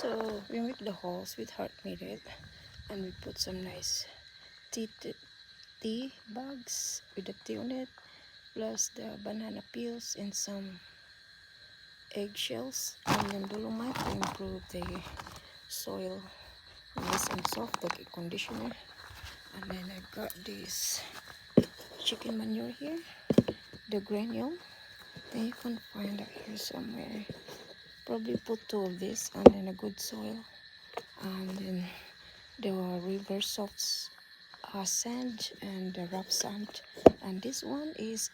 So we make the holes with heart made it, and we put some nice tea bags with the tea on it, plus the banana peels and some eggshells, and then dolomite to improve the soil nice and soft like a conditioner. And then I got this chicken manure here, the granule. Then you can find it here somewhere. Probably put 2 of this, and then a good soil, and then the river soft sand and the rough sand, and this one is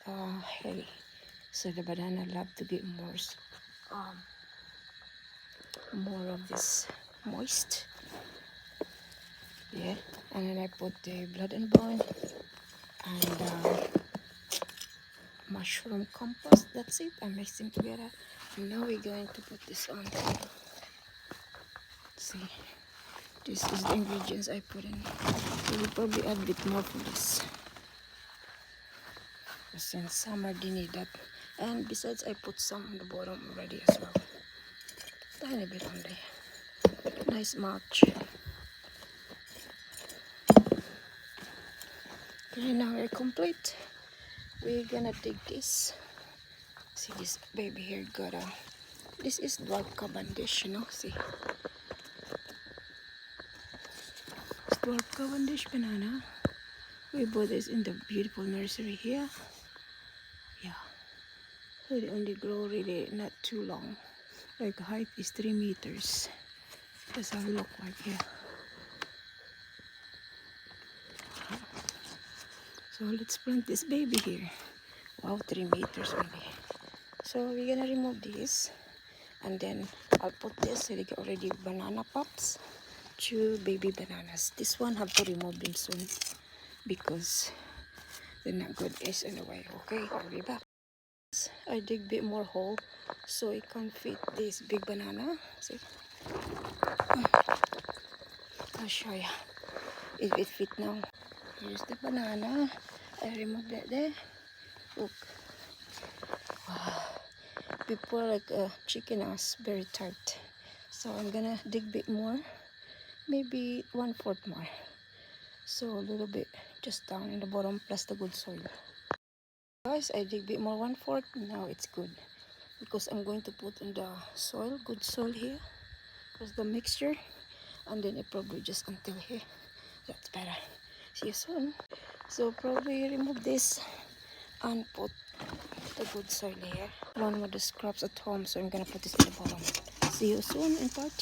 hay. So the banana love to get more of this moist. Yeah, and then I put the blood and bone and mushroom compost. That's it. I mixed them together, and now we're going to put this on. See, this is the ingredients I put in. We'll probably add a bit more for this, since summer they need that. And besides, I put some on the bottom already as well. Tiny bit on there. Nice mulch. Okay, now we're complete. We're gonna dig this. See this baby here got a. This is dwarf Cavendish, you know. See, it's dwarf Cavendish banana. We bought this in the beautiful nursery here. Yeah, so they only grow really not too long. Like height is 3 meters. That's how it look like here. So let's plant this baby here. Wow, 3 meters only. So we're gonna remove this, and then I'll put this. So they get already banana pops, 2 baby bananas. This one have to remove them soon because they're not good. Is in the way. Okay, I'll be back. I dig a bit more hole so it can fit this big banana. See, I'll show you if it fit now. Here's the banana. I removed that there. Look. Wow. Before like a chicken ass, very tight. So I'm gonna dig a bit more. Maybe 1/4 more. So a little bit just down in the bottom plus the good soil. Guys, I dig a bit more 1/4. Now it's good. Because I'm going to put in the soil, good soil here. Plus the mixture. And then it probably just until here. That's better. See you soon. So probably remove this and put the good soil here. One with the scraps at home, so I'm gonna put this in the bottom. See you soon in part 2.